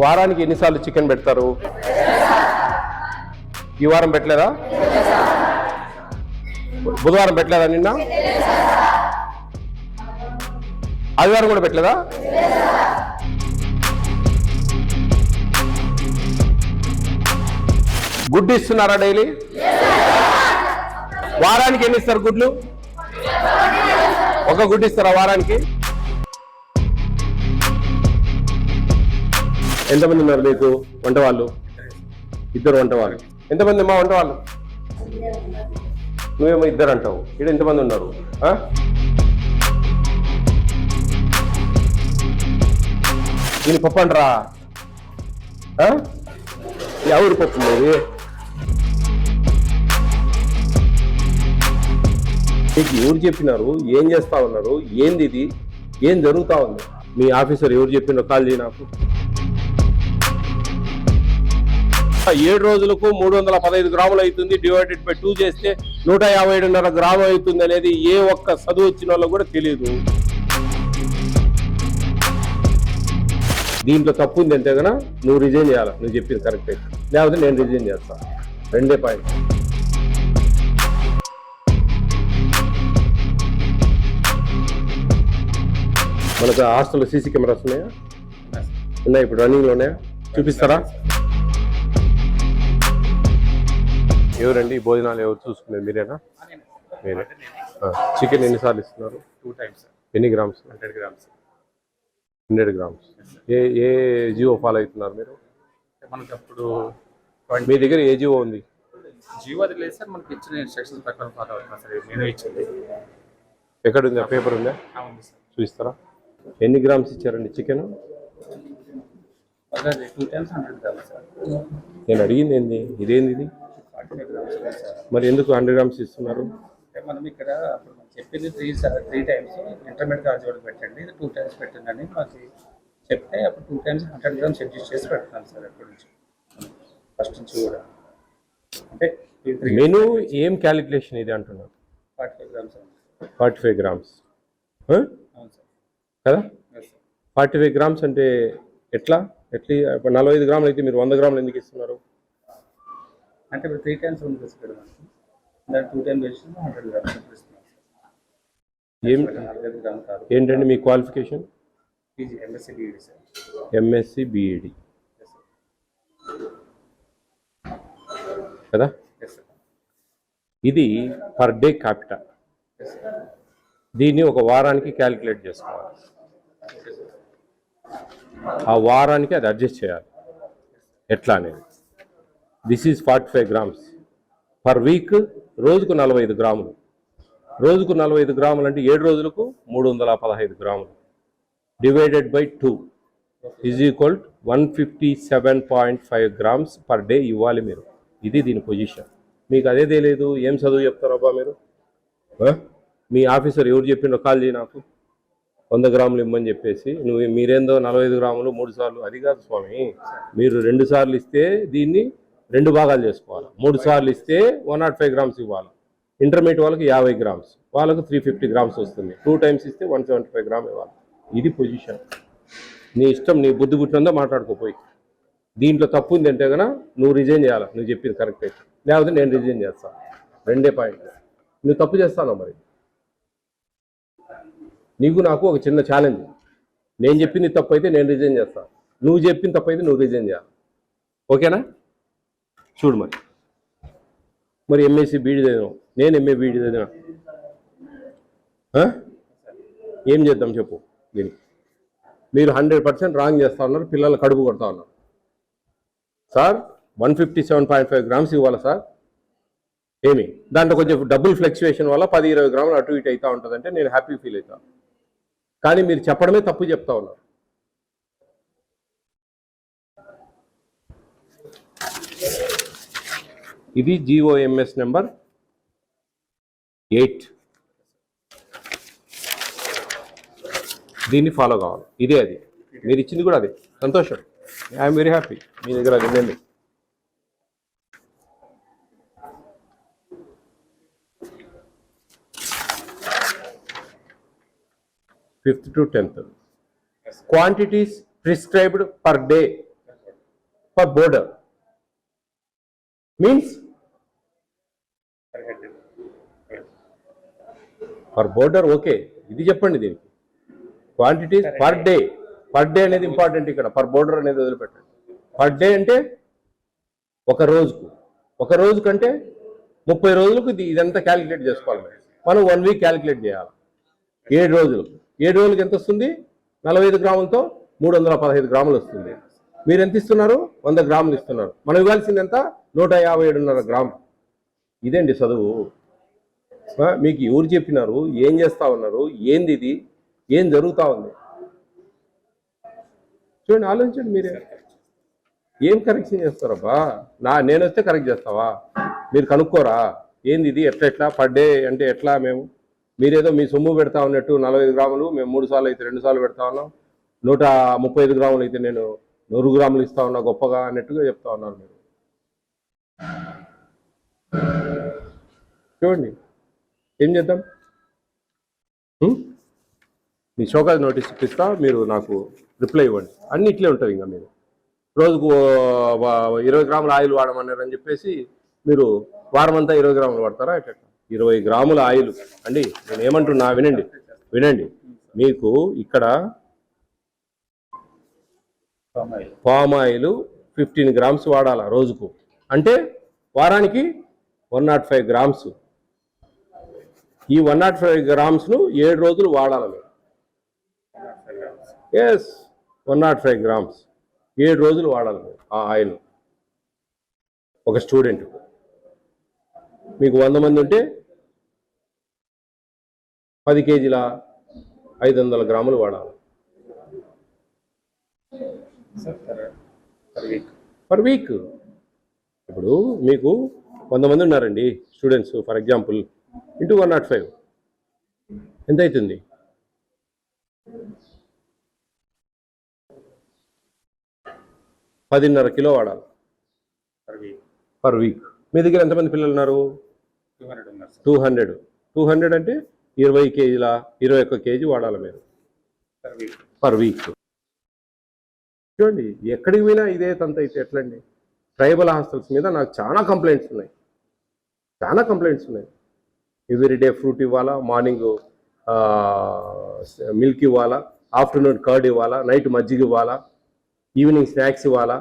వారానికి ఎన్నిసార్లు చికెన్ పెడతారు? ఈ వారం పెట్టలేదా? బుధవారం పెట్టలేదా? నిన్న ఆదివారం కూడా పెట్టలేదా? గుడ్డు ఇస్తున్నారా డైలీ? వారానికి ఎన్ని ఇస్తారు గుడ్లు? ఒక గుడ్డు ఇస్తారా వారానికి? ఎంతమంది ఉన్నారు మీకు వంట వాళ్ళు? ఇద్దరు వంట వాళ్ళు. ఎంతమంది అమ్మా వంట వాళ్ళు? నువ్వేమో ఇద్దరు అంటావు. ఇక్కడ ఎంతమంది ఉన్నారు? దీని పప్పు అంటారా? ఎవరు పప్పు మీది? మీకు ఎవరు చెప్పినారు? ఏం చేస్తా ఉన్నారు? ఏంది ఇది? ఏం జరుగుతా ఉంది? మీ ఆఫీసర్ ఎవరు చెప్పినారో కాల్ చేయి నాకు. 7 రోజులకు 315 గ్రాములు అవుతుంది. డివైడెడ్ బై 2 చేస్తే 157.5 గ్రాములు అవుతుంది అనేది ఏ ఒక్క చదువు వచ్చిన వాళ్ళకు కూడా తెలియదు. దీంట్లో తప్పు ఉంది అంతే కదా నువ్వు రిజైన్ చేయాలి. నువ్వు చెప్పింది కరెక్ట్ అయితే, లేకపోతే నేను రిజైన్ చేస్తాను. రెండే పాయింట్. మనకు హాస్టల్లో సీసీ కెమెరాస్ ఉన్నాయా? ఉన్నాయి. ఇప్పుడు రన్నింగ్లో ఉన్నాయా? చూపిస్తారా? ఎవరండి ఈ భోజనాలు ఎవరు చూసుకునేది? మీరేనా? మీరే. చికెన్ ఎన్నిసార్లు ఇస్తున్నారు? 2 times. ఎన్ని గ్రామ్స్? 100 grams. 100 గ్రామ్స్. ఏ జియో ఫాలో అవుతున్నారు మీరు? మనకి అప్పుడు మీ దగ్గర ఏ జియో ఉంది? జియో అది లేదు సార్, మనకి ఇచ్చిన ఇన్స్ట్రక్షన్స్ ప్రకారం ఫాలో అవుతున్నాం సార్. మెనూ ఇచ్చింది. ఎక్కడ ఉంది? ఆ పేపర్ ఉందా? ఉంది సార్. చూపిస్తారా? ఎన్ని గ్రామ్స్ ఇచ్చారండి చికెన్? 2 times 100 grams sir. నేను అడిగింది ఏంది? ఇదేంది ఇది? 45 grams సార్. మరి ఎందుకు 100 గ్రామ్స్ ఇస్తున్నారు? మనం ఇక్కడ అప్పుడు మనం చెప్పింది 3 times ఇంటర్మీడియట్ కాల్చి పెట్టండి, ఇది 2 times పెట్టండి అని మాకు చెప్తే అప్పుడు 2 times 100 grams అడ్జస్ట్ చేసి పెడతాను సార్. ఎప్పటి నుంచి ఫస్ట్ నుంచి కూడా అంటే మెనూ ఏం క్యాలిక్యులేషన్ ఇది అంటున్నారు? 45 grams. 45 గ్రామ్స్ అవును సార్. కదా? 45 గ్రామ్స్ అంటే ఎట్లా? 45 గ్రాములు అయితే మీరు 100 గ్రాములు ఎందుకు ఇస్తున్నారు? అంటే ఇప్పుడు 3 times ఉంది సార్. దాని 2 times వేసి 100 grams ఇస్తున్నాం సార్. ఏం ఏంటండి మీ qualification? PG MSc BEd sir. MSc BEd కదా? ఇది పర్ డే క్యాపిటల్. దీన్ని ఒక వారానికి క్యాలిక్యులేట్ చేసుకోవాలి. ఆ వారానికి అది అడ్జస్ట్ చేయాలి. ఎట్లా అనేది this is 45 grams per week. రోజుకు 45 గ్రాములు. రోజుకు 45 గ్రాములు అంటే 7 రోజులకు 315 గ్రాములు. Divided by 2 is equal 157.5 grams per day ఇవ్వాలి మీరు. ఇది దీని పొజిషన్. మీకు అదే తెలియదు. ఏం చదువు చెప్తారబ్బా మీరు? మీ ఆఫీసర్ ఎవరు చెప్పిండో కాల్ చేయి నాకు. 100 గ్రాములు ఇమ్మని చెప్పేసి మీరేందో 45 గ్రాములు 3 సార్లు. అది కాదు స్వామి. మీరు 2 సార్లు ఇస్తే దీన్ని 2 భాగాలు చేసుకోవాలి. 3 సార్లు ఇస్తే 105 గ్రామ్స్ ఇవ్వాలి. ఇంటర్మీడియట్ వాళ్ళకి 50 గ్రామ్స్, వాళ్ళకు 350 గ్రామ్స్ వస్తుంది. 2 times ఇస్తే 175 గ్రామ్ ఇవ్వాలి. ఇది పొజిషన్. నీ ఇష్టం, నీ బుద్ధి పుట్టినందో మాట్లాడుకోపోయి. దీంట్లో తప్పు ఉంది అంటే కనుక నువ్వు రిజైన్ చేయాలి. నువ్వు చెప్పింది కరెక్ట్ అయితే, లేకపోతే నేను రిజైన్ చేస్తాను. రెండే పాయింట్. నువ్వు తప్పు చేస్తాను. మరి నీకు నాకు ఒక చిన్న ఛాలెంజ్. నేను చెప్పింది తప్పు అయితే నేను రిజైన్ చేస్తాను. నువ్వు చెప్పింది తప్పు అయితే నువ్వు రిజైన్ చేయాలి. ఓకేనా? చూడు మరి ఎంఎస్సీ బీఈడి చదివావు, నేను ఎంఏ బీఈడి చదివా. ఏం చేద్దాం చెప్పు? దీనికి మీరు 100% రాంగ్ చేస్తూ ఉన్నారు. పిల్లలు కడుపు కొడతా ఉన్నారు. సార్ 157.5 గ్రామ్స్ ఇవ్వాలి సార్. ఏమి దాంట్లో కొంచెం డబుల్ ఫ్లక్చువేషన్ వల్ల 10-20 గ్రాములు అటు ఇటు అవుతూ ఉంటుందంటే నేను హ్యాపీ ఫీల్ అవుతాను. కానీ మీరు చెప్పడమే తప్పు చెప్తా ఉన్నారు. ఇది జిఓఎంఎస్ నెంబర్ 8. దీన్ని ఫాలో కావాలి. ఇదే అది మీరు ఇచ్చింది కూడా అదే. సంతోషం. I'm very happy. మీ దగ్గర అది ఉందండి. Fifth to 10th. Quantities prescribed per day for border means per head. For border okay, ఇది చెప్పండి దీనికి quantity per day. Per day అనేది ఇంపార్టెంట్ ఇక్కడ, పర్ బోర్డర్ అనేది వదిలిపెట్టండి. పర్ డే అంటే ఒక రోజు కంటే 30 రోజులకు ఇదంతా క్యాలిక్యులేట్ చేసుకోవాలి. మనం 1 వీక్ క్యాలిక్యులేట్ చేయాలి. 7 రోజులకు ఎంత వస్తుంది? 45 గ్రాములతో 315 గ్రాములు వస్తుంది. మీరు ఎంత ఇస్తున్నారు? 100 గ్రాములు ఇస్తున్నారు. మనం ఇవ్వాల్సింది ఎంత? 157.5 గ్రాములు. ఇదేంటి చదువు? మీకు ఎవరు చెప్పినారు? ఏం చేస్తా ఉన్నారు? ఏంది ఇది? ఏం జరుగుతూ ఉంది? చూడండి, ఆలోచించండి మీరే. ఏం కరెక్షన్ చేస్తారబ్బా? నేను వస్తే కరెక్ట్ చేస్తావా? మీరు కనుక్కోరా? ఏంది ఇది? ఎట్లా పర్ డే అంటే ఎట్లా? మీరేదో మీ సొమ్ము పెడతా ఉన్నట్టు 45 గ్రాములు మేము 3 సార్లు అయితే 2 సార్లు పెడతా ఉన్నాం, 135 గ్రాములు అయితే నేను 100 గ్రాములు ఇస్తా ఉన్నా గొప్పగా అన్నట్టుగా చెప్తా ఉన్నారు మీరు. చూడండి, ఏం చేద్దాం? మీ షోకాజ్ నోటీస్ ఇప్పిస్తా, మీరు నాకు రిప్లై ఇవ్వండి. అన్ని ఇట్లే ఉంటుంది. ఇంకా మీరు రోజుకు 20 గ్రాముల ఆయిల్ వాడమన్నారని చెప్పేసి మీరు వారం అంతా 20 గ్రాములు వాడతారా? ఎట్లా? 20 గ్రాముల ఆయిల్ అండి. నేను ఏమంటున్నా వినండి. మీకు ఇక్కడ పామ్ ఆయిల్ 15 గ్రామ్స్ వాడాలా రోజుకు, అంటే వారానికి 105 గ్రామ్స్. ఈ 105 గ్రామ్స్ను 7 రోజులు వాడాలి మీరు. ఎస్, 105 గ్రామ్స్ 7 రోజులు వాడాలి మీరు ఆ ఆయిల్. ఒక స్టూడెంట్ మీకు 100 మంది ఉంటే 10 కేజీల 500 గ్రాములు వాడాలి పర్ వీక్. ఇప్పుడు మీకు 100 మంది ఉన్నారండి స్టూడెంట్స్, ఫర్ ఎగ్జాంపుల్, ఇంటూ 105 ఎంత అవుతుంది? 10.5 కిలో వాడాలి పర్ వీక్. మీ దగ్గర ఎంతమంది పిల్లలు ఉన్నారు? 200 అంటే 20 కేజీల 21 కేజీ వాడాలి మీరు పర్ వీక్. చూడండి, ఎక్కడికి పోయినా ఇదే తంత అయితే ఎట్లండి? ట్రైబల్ హాస్టల్స్ మీద నాకు చాలా కంప్లైంట్స్ ఉన్నాయి. ఎవ్రీడే ఫ్రూట్ ఇవ్వాలా, మార్నింగ్ మిల్క్ ఇవ్వాలా, ఆఫ్టర్నూన్ కర్డ్ ఇవ్వాలా, నైట్ మజ్జిగ ఇవ్వాలా, ఈవినింగ్ స్నాక్స్ ఇవ్వాలా,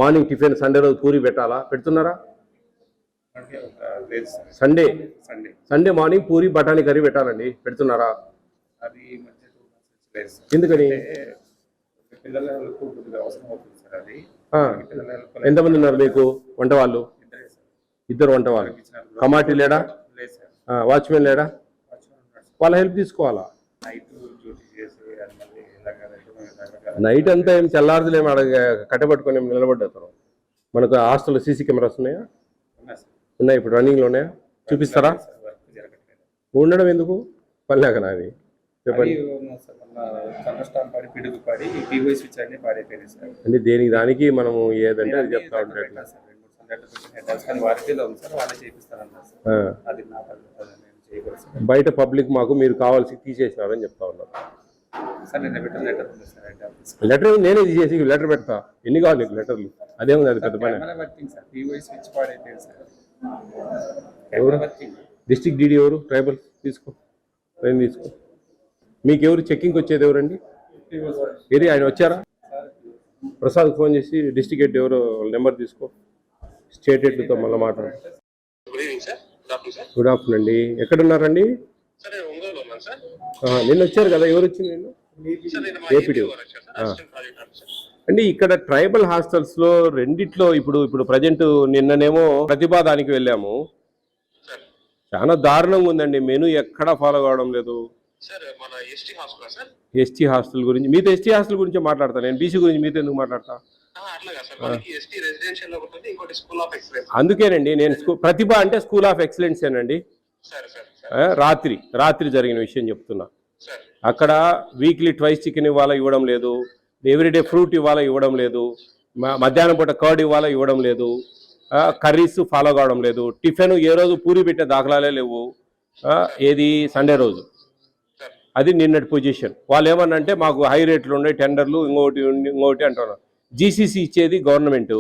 మార్నింగ్ టిఫిన్ సండే రోజు పూరి పెట్టాలా? పెడుతున్నారా? సండే మార్నింగ్ పూరి బఠానీ కర్రీ పెట్టాలండి, పెడుతున్నారా? ఎందుకని? ఎంతమంది ఉన్నారు మీకు వంట వాళ్ళు? 2 వంట వాళ్ళు. కమాటీ లేడా? వాచ్మెన్ లేడా? వాళ్ళ హెల్ప్ తీసుకోవాలా? నైట్ అంతా ఏం తెల్లారుదులేమో కట్టబట్టుకొని ఏమి నిలబడ్డారు. మనకు హాస్టల్లో సీసీ కెమెరాస్ ఉన్నాయా? ఉన్నాయి. ఇప్పుడు రన్నింగ్లో ఉన్నాయా? చూపిస్తారా? ఉండడం ఎందుకు? పనిలేక నాది చెప్పండి. అంటే దేనికి దానికి మనము ఏదంటే అది చెప్తా ఉంటే బయట పబ్లిక్ మాకు మీరు కావాల్సి తీసేసినారని చెప్తా ఉన్నారు. లెటర్ నేనే తీసేసి లెటర్ పెడతా. ఎన్ని కావాలి నీకు లెటర్లు? అదేముంది, అది పెద్ద పని. డిస్ట్రిక్ట్ డీడీ ఎవరు? ట్రైబల్ తీసుకో. మీకు ఎవరు చెక్కింగ్కి వచ్చేది ఎవరండి? ఆయన వచ్చారా? ప్రసాద్ ఫోన్ చేసి డిస్ట్రిక్ట్ హెడ్ ఎవరో నెంబర్ తీసుకో, స్టేట్ హెడ్తో మళ్ళీ మాట్లాడు. గుడ్ ఆఫ్టర్నూన్ అండి. ఎక్కడున్నారండి? నిన్న వచ్చారు కదా, ఎవరు వచ్చింది నిన్న? ఏపీడీ అండి. ఇక్కడ ట్రైబల్ హాస్టల్స్ లో రెండిట్లో ఇప్పుడు ప్రజెంట్ నిన్ననేమో ప్రతిపాదానికి వెళ్ళాము. చాలా దారుణంగా ఉందండి. మెనూ ఎక్కడా ఫాలో కావడం లేదు. ఎస్టీ హాస్టల్ గురించి మీతో ఎస్టీ హాస్టల్ గురించి మాట్లాడతాను నేను, బీసీ గురించి మీతో ఎందుకు మాట్లాడతా? అందుకేనండి నేను ప్రతిభ అంటే స్కూల్ ఆఫ్ ఎక్సలెన్స్ ఏనండి. రాత్రి జరిగిన విషయం చెప్తున్నా. అక్కడ వీక్లీ ట్వైస్ చికెన్ ఇవ్వడం లేదు, ఎవ్రీడే ఫ్రూట్ ఇవ్వడం లేదు, మధ్యాహ్నం పూట కర్డ్ ఇవ్వడం లేదు, కర్రీస్ ఫాలో కావడం లేదు, టిఫిన్ ఏ రోజు పూరి పెట్టే దాఖలాలే లేవు. ఏది సండే రోజు. అది నిన్నటి పొజిషన్. వాళ్ళు ఏమన్నా అంటే మాకు హై రేట్లు ఉన్నాయి, టెండర్లు ఇంకోటి అంటున్నారు. జీసీసీ ఇచ్చేది గవర్నమెంట్.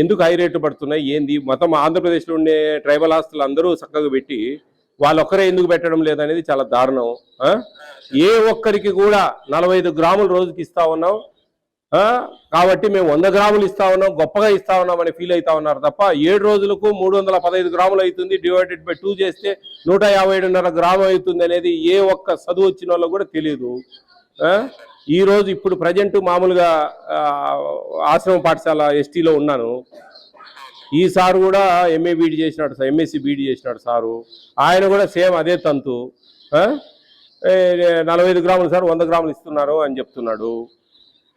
ఎందుకు హై రేటు పడుతున్నాయి ఏంది? మొత్తం ఆంధ్రప్రదేశ్లో ఉండే ట్రైబల్ ఆస్తులు అందరూ చక్కగా పెట్టి వాళ్ళొక్కరే ఎందుకు పెట్టడం లేదనేది చాలా దారుణం. ఏ ఒక్కరికి కూడా 45 గ్రాములు రోజుకి ఇస్తా ఉన్నాం కాబట్టి మేము 100 గ్రాములు ఇస్తా ఉన్నాం, గొప్పగా ఇస్తా ఉన్నాం అని ఫీల్ అవుతా ఉన్నారు తప్ప 7 రోజులకు 315 గ్రాములు అవుతుంది, డివైడెడ్ బై 2 చేస్తే 157.5 గ్రాములు అవుతుంది అనేది ఏ ఒక్క చదువు వచ్చిన వాళ్ళకు కూడా తెలియదు. ఈ రోజు ఇప్పుడు ప్రజెంట్ మామూలుగా ఆశ్రమ పాఠశాల ఎస్టీలో ఉన్నాను. ఈ సారు కూడా ఎంఏ బీడీ చేసినాడు, ఎంఎస్సి బీడీ చేసినాడు సారు. ఆయన కూడా సేమ్ అదే తంతు. 45 గ్రాములు సార్ 100 గ్రాములు ఇస్తున్నారు అని చెప్తున్నాడు.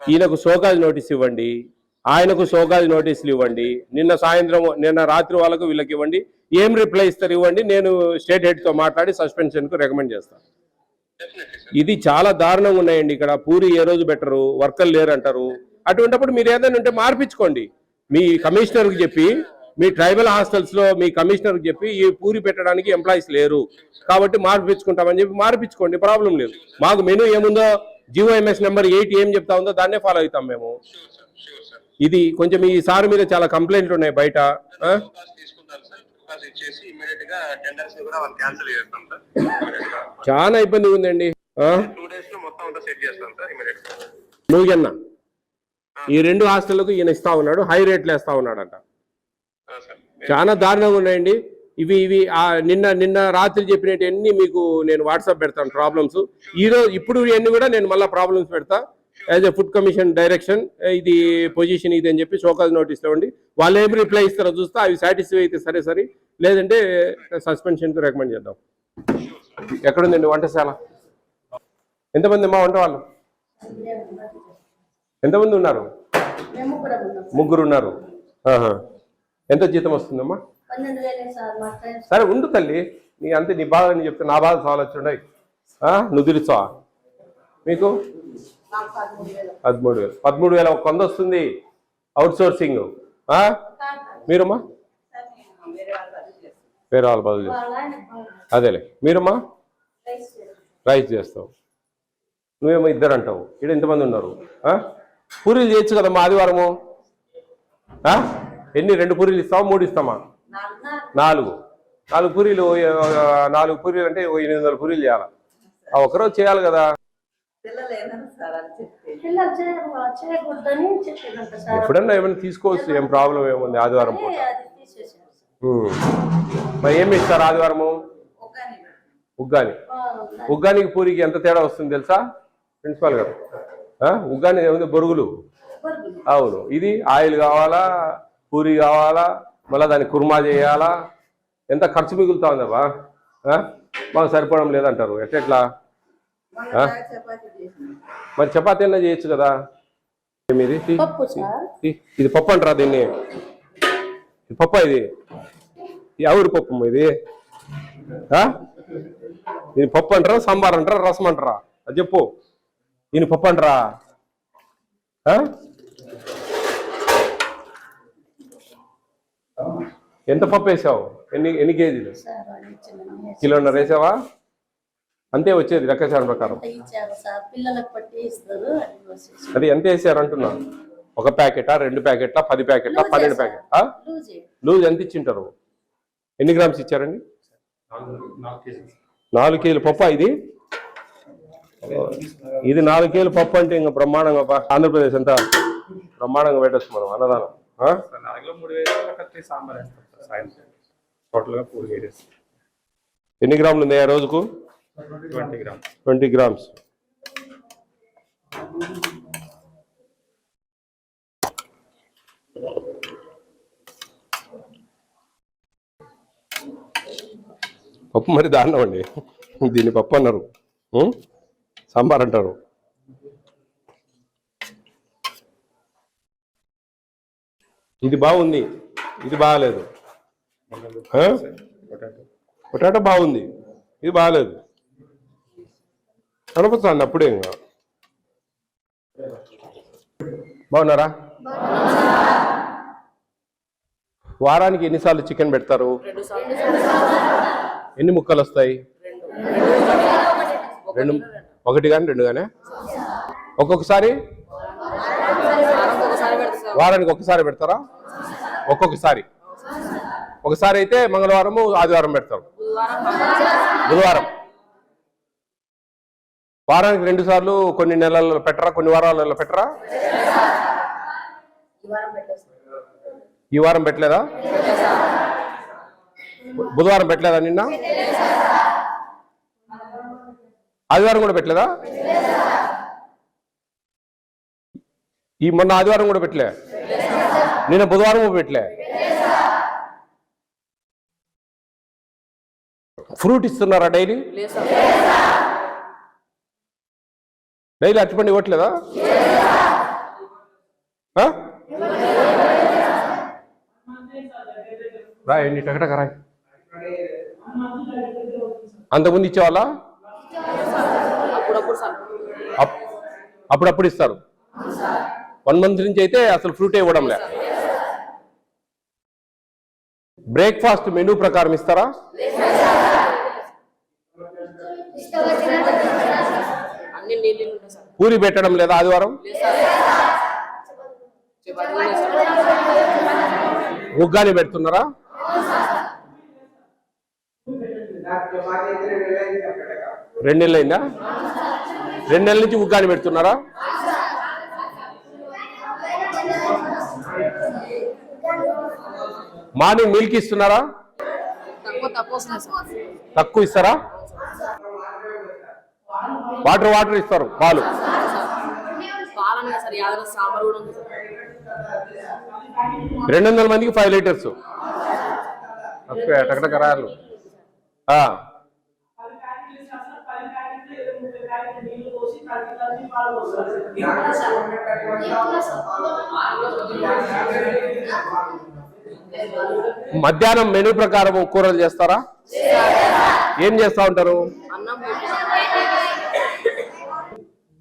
ఈయనకు షోకాజ్ నోటీస్ ఇవ్వండి, ఆయనకు షోకాజ్ నోటీసులు ఇవ్వండి. నిన్న రాత్రి వాళ్ళకు వీళ్ళకి ఇవ్వండి. ఏం రిప్లై ఇస్తారు ఇవ్వండి. నేను స్టేట్ హెడ్తో మాట్లాడి సస్పెన్షన్కు రికమెండ్ చేస్తాను. ఇది చాలా దారుణంగా ఉన్నాయండి. ఇక్కడ పూరి ఏ రోజు బెటరు, వర్కర్లు లేరు అంటారు. అటువంటిప్పుడు మీరు ఏదైనా ఉంటే మార్పించుకోండి. మీ కమిషనర్కి చెప్పి, మీ ట్రైబల్ హాస్టల్స్లో మీ కమిషనర్కి చెప్పి ఈ పూరి పెట్టడానికి ఎంప్లాయీస్ లేరు కాబట్టి మార్పించుకుంటామని చెప్పి మార్పించుకోండి, ప్రాబ్లం లేదు. మాకు మెనూ ఏముందో GOMS నెంబర్ 8 ఏం చెప్తా ఉందో దాన్నే ఫాలో అవుతాం మేము. ఇది కొంచెం ఈ సార్ మీద చాలా కంప్లైంట్లు ఉన్నాయి బయట. చాలా ఇబ్బంది ఉందండి. నువ్వు ఈ 2 హాస్టళ్లకు ఈయన ఇస్తా ఉన్నాడు, హై రేట్లు వేస్తా ఉన్నాడంట. చాలా దారుణంగా ఉన్నాయండి ఇవి. నిన్న రాత్రి చెప్పినవన్నీ మీకు నేను వాట్సాప్ పెడతాను ప్రాబ్లమ్స్. ఈరోజు ఇప్పుడు ఇవన్నీ కూడా నేను మళ్ళీ ప్రాబ్లమ్స్ పెడతా. As a food commission direction ఇది పొజిషన్ ఇది అని చెప్పి షోకాజ్ నోటీస్ ఇవ్వండి. వాళ్ళు ఏం రిప్లై ఇస్తారో చూస్తా. అవి సాటిస్ఫై అయితే సరే, లేదంటే సస్పెన్షన్కి రికమెండ్ చేద్దాం. ఎక్కడుందండి వంటశాల? ఎంతమంది అమ్మా వంట వాళ్ళు? ఎంతమంది ఉన్నారు? 3 ఉన్నారు. ఎంత జీతం వస్తుందమ్మా? సరే ఉండు తల్లి, నీ బాధ అని చెప్తే నా బాధ సాల్వ్ వచ్చుండయి. నువ్వు తెలుసా మీకు 13,000 కొంద వస్తుంది అవుట్ సోర్సింగ్. మీరమ్మా వేరే వాళ్ళ బదులు అదేలే. మీరమ్మా రైస్ చేస్తావు, నువ్వేమో 2 అంటావు. ఇక్కడ ఎంతమంది ఉన్నారు? పూరీలు చేయొచ్చు కదమ్మా ఆదివారము. ఎన్ని 2 పూరీలు ఇస్తావా 3 ఇస్తామా? 4 పూరీలు. 4 పూరీలు అంటే 800 పూరీలు చేయాలా? ఒకరోజు చేయాలి కదా. ఎప్పుడన్నా ఏమైనా తీసుకోవచ్చు, ఏం ప్రాబ్లం ఏముంది ఆదివారం పూట. మరి ఏమి ఇస్తారు ఆదివారము? ఉగ్గానికి పూరికి ఎంత తేడా వస్తుంది తెలుసా ప్రిన్సిపాల్ గారు? ఉగ్గాని ఏముంది బొరుగులు. అవును, ఇది ఆయిల్ కావాలా, పూరి కావాలా, మళ్ళీ దాన్ని కుర్మా చేయాలా. ఎంత ఖర్చు మిగులుతా ఉందబ్బా. మాకు సరిపోవడం లేదంటారు. ఎట్లా మరి చపాతీ అన్నా చేయొచ్చు కదా. ఇది పప్పు అంటారా దీన్ని? పప్పు ఇది ఎవరి పప్పు ఇది? దీని పప్పు అంటారా, సాంబార్ అంటారా, రసం అంటారా? అది చెప్పు. దీని పప్పు అంటారా? ఎంత పప్పు వేసావు? ఎన్ని కేజీలు? 1.5 కిలో వేసావా? అంతే వచ్చేది లెక్కాచారం ప్రకారం. అది ఎంత వేసారు అంటున్నా? 1 ప్యాకెటా, 2 ప్యాకెట్లా, 10 ప్యాకెట్లా, 12 ప్యాకెట్? లూజ్ ఎంత ఇచ్చింటారు? ఎన్ని గ్రామ్స్ ఇచ్చారండి? 4 కేజీలు పప్పు. ఇది 4 కేజీలు పప్పు అంటే ఇంకా బ్రహ్మాండంగా. ఆంధ్రప్రదేశ్ అంతా బ్రహ్మాండంగా పెట్టచ్చు మనం అన్నదానం. ఎన్ని గ్రాములు ఉన్నాయి ఆ రోజుకు? 20 గ్రామ్స్. పప్పు మరి దారుణం అండి. దీన్ని పప్పు అన్నారు, సాంబార్ అంటారు. ఇది బాగుంది, ఇది బాగాలేదు. పొటాటో బాగుంది, ఇది బాగాలేదు. కనపడుతుంది అప్పుడే. ఇంకా బాగున్నారా? వారానికి ఎన్నిసార్లు చికెన్ పెడతారు? ఎన్ని ముక్కలు వస్తాయి? 1 కానీ 2 కానీ? ఒక్కొక్కసారి వారానికి ఒకసారి పెడతారా? ఒక్కొక్కసారి ఒకసారి అయితే మంగళవారము ఆదివారం పెడతారు, బుధవారం. వారానికి 2 సార్లు కొన్ని నెలల్లో పెట్టరా, కొన్ని వారాలలో పెట్టరా? ఈ వారం పెట్టలేదా? బుధవారం పెట్టలేదా? నిన్న ఆదివారం కూడా పెట్టలేదా? ఈ మొన్న ఆదివారం కూడా పెట్టలే, నిన్న బుధవారం పెట్టలే. ఫ్రూట్ ఇస్తున్నారా డైలీ? డైలీ అరటిపండు ఇవ్వట్లేదా? రాయండి టకటక రాయి. అంతకుముందు ఇచ్చేవాళ్ళ? అప్పుడప్పుడు ఇస్తారు. 1 మంత్ నుంచి అయితే అసలు ఫ్రూటే ఇవ్వడం లే. బ్రేక్ఫాస్ట్ మెనూ ప్రకారం ఇస్తారా? పూరి పెట్టడం లేదా ఆదివారం? ఉగ్గాని పెడుతున్నారా? 2 నెలలు అయిందా? 2 నెలల నుంచి ఉగ్గాని పెడుతున్నారా? మార్నింగ్ మిల్క్ ఇస్తున్నారా? తక్కువ ఇస్తారా? వాటర్ ఇస్తారు, పాలు. 200 మందికి 5 లీటర్స్. టకటకరాలు. మధ్యాహ్నం మెనూ ప్రకారం కూరలు చేస్తారా? ఏం చేస్తా ఉంటారు?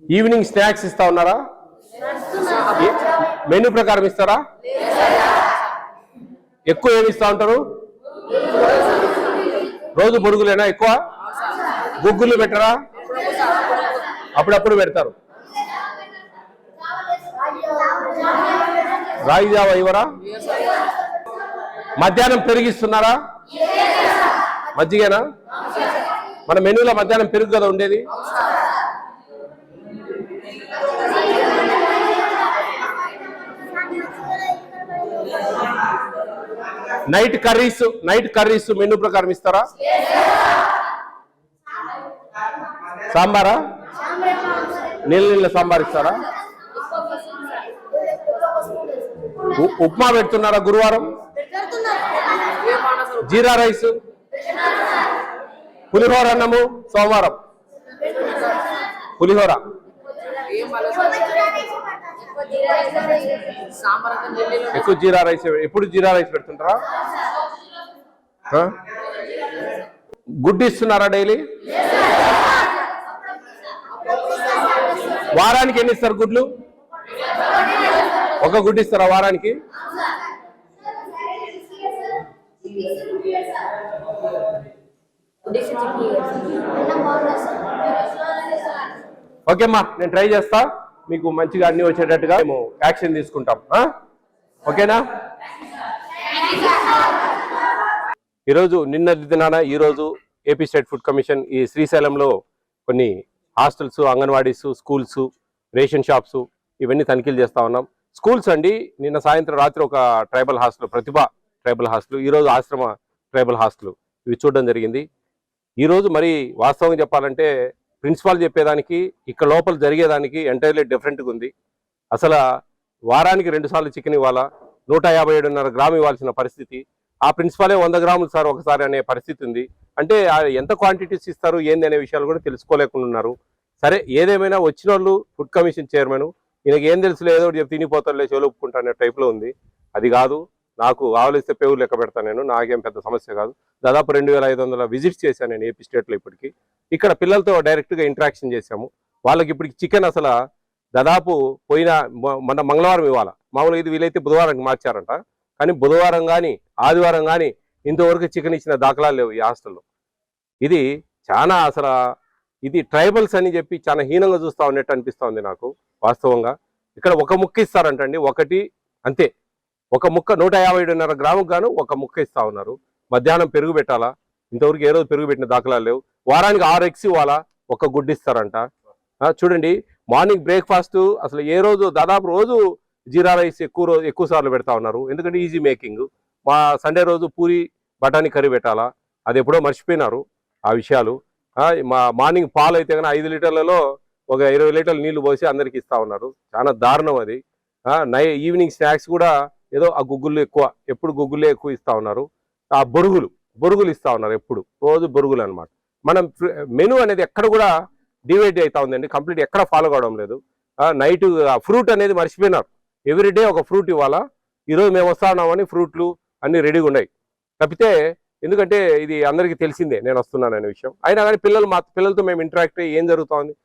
ఈవినింగ్ స్నాక్స్ ఇస్తా ఉన్నారా? మెనూ ప్రకారం ఇస్తారా? ఎక్కువ ఏమి ఇస్తా ఉంటారు? రోజు బొరుగులేనా ఎక్కువ? గుగ్గులు పెట్టరా? అప్పుడప్పుడు పెడతారు. రాగి జావా ఇవ్వరా? మధ్యాహ్నం పెరిగిస్తున్నారా? మజ్జిగేనా? మన మెనూలో మధ్యాహ్నం పెరుగు కదా ఉండేది. నైట్ కర్రీస్ మెనూ ప్రకారం ఇస్తారా? సాంబారా? నీళ్ళ సాంబార్ ఇస్తారా? ఉప్మా పెడుతున్నారా గురువారం? జీరా రైస్, పులిహోర అన్నము సోమవారం. పులిహోర ఎక్కువ. జీరా రైస్ ఎప్పుడు జీరా రైస్ పెడుతుంటారా? గుడ్డు ఇస్తున్నారా డైలీ? వారానికి ఎన్ని ఇస్తారు గుడ్లు? ఒక గుడ్డు ఇస్తారా వారానికి? ఓకే అమ్మా, నేను ట్రై చేస్తా. మీకు మంచిగా అన్ని వచ్చేటట్టుగా మేము యాక్షన్ తీసుకుంటాం. ఓకేనా? ఈరోజు నిన్నటి దినాన ఈరోజు ఏపీ స్టేట్ ఫుడ్ కమిషన్ ఈ శ్రీశైలంలో కొన్ని hostels, anganwadis, schools, ration shops ఇవన్నీ తనిఖీలు చేస్తా ఉన్నాం. స్కూల్స్ అండి, నిన్న సాయంత్రం రాత్రి ఒక ట్రైబల్ హాస్టల్, ప్రతిభ ట్రైబల్ హాస్టల్, ఈరోజు ఆశ్రమ ట్రైబల్ హాస్టల్ ఇవి చూడడం జరిగింది. ఈరోజు మరి వాస్తవంగా చెప్పాలంటే ప్రిన్సిపాల్ చెప్పేదానికి ఇక్కడ లోపల జరిగేదానికి ఎంటైర్లీ డిఫరెంట్గా ఉంది. అసలు వారానికి 2 సార్లు చికెన్ ఇవ్వాలా, 157.5 గ్రాము ఇవ్వాల్సిన పరిస్థితి. ఆ ప్రిన్సిపాలే 100 గ్రాములు సార్ ఒకసారి అనే పరిస్థితి ఉంది. అంటే ఎంత క్వాంటిటీస్ ఇస్తారు ఏంది అనే విషయాలు కూడా తెలుసుకోలేకుండా ఉన్నారు. సరే, ఏదేమైనా వచ్చిన వాళ్ళు ఫుడ్ కమిషన్ చైర్మన్, ఈయనకి ఏం తెలుసు, ఏదో ఒకటి చెప్పి తినిపోతారులే, చెవులు ఒప్పుకుంటా అనే టైప్లో ఉంది. అది కాదు, నాకు ఆవలిస్తే పేవులు లెక్క పెడతాను నేను, నాకేం పెద్ద సమస్య కాదు. దాదాపు 2500 విజిట్స్ చేశాను నేను ఏపీ స్టేట్లో. ఇప్పటికీ ఇక్కడ పిల్లలతో డైరెక్ట్గా ఇంటరాక్షన్ చేశాము. వాళ్ళకి ఇప్పటికి చికెన్ అసలు దాదాపు మొన్న మంగళవారం ఇవ్వాలి, మామూలుగా ఇది వీలైతే బుధవారానికి మార్చారంట. కానీ బుధవారం కానీ ఆదివారం కానీ ఇంతవరకు చికెన్ ఇచ్చిన దాఖలాలు లేవు ఈ హాస్టల్లో. ఇది చాలా అసలు ఇది ట్రైబల్స్ అని చెప్పి చాలా హీనంగా చూస్తూ ఉన్నట్టు అనిపిస్తూ ఉంది నాకు వాస్తవంగా. ఇక్కడ ఒక ముక్క ఇస్తారంటండి, ఒకటి అంతే. ఒక ముక్క 157.5 గ్రాముకు గాను ఒక ముక్క ఇస్తా ఉన్నారు. మధ్యాహ్నం పెరుగు పెట్టాలా, ఇంతవరకు ఏ రోజు పెరుగు పెట్టిన దాఖలాలు లేవు. వారానికి 6 ఎగ్స్ ఇవ్వాలా, ఒక గుడ్డు ఇస్తారంట. చూడండి, మార్నింగ్ బ్రేక్ఫాస్ట్ అసలు ఏ రోజు దాదాపు రోజు జీరా రైస్ ఎక్కువ సార్లు పెడతా ఉన్నారు, ఎందుకంటే ఈజీ మేకింగ్. మా సండే రోజు పూరి బఠానీ కర్రీ పెట్టాలా, అది ఎప్పుడో మర్చిపోయినారు ఆ విషయాలు. మా మార్నింగ్ పాలు అయితే కానీ 5 లీటర్లలో ఒక 20 లీటర్లు నీళ్లు పోసి అందరికి ఇస్తా ఉన్నారు. చాలా దారుణం అది. ఈవినింగ్ స్నాక్స్ కూడా ఏదో ఆ గుగ్గులు ఎప్పుడు గుగ్గులే ఎక్కువ ఇస్తా ఉన్నారు. ఆ బొరుగులు ఇస్తా ఉన్నారు, ఎప్పుడు రోజు బొరుగులు అనమాట. మనం మెనూ అనేది ఎక్కడ కూడా డివైడ్ అవుతా ఉందండి, కంప్లీట్ ఎక్కడ ఫాలో కావడం లేదు. నైట్ ఫ్రూట్ అనేది మర్చిపోయినారు, ఎవ్రీడే ఒక ఫ్రూట్ ఇవ్వాలా. ఈరోజు మేము వస్తా ఉన్నామని ఫ్రూట్లు అన్ని రెడీగా ఉన్నాయి తప్పితే, ఎందుకంటే ఇది అందరికీ తెలిసిందే నేను వస్తున్నాను అనే విషయం. అయినా కానీ పిల్లలతో మేము ఇంటరాక్ట్ అయ్యి ఏం జరుగుతోంది,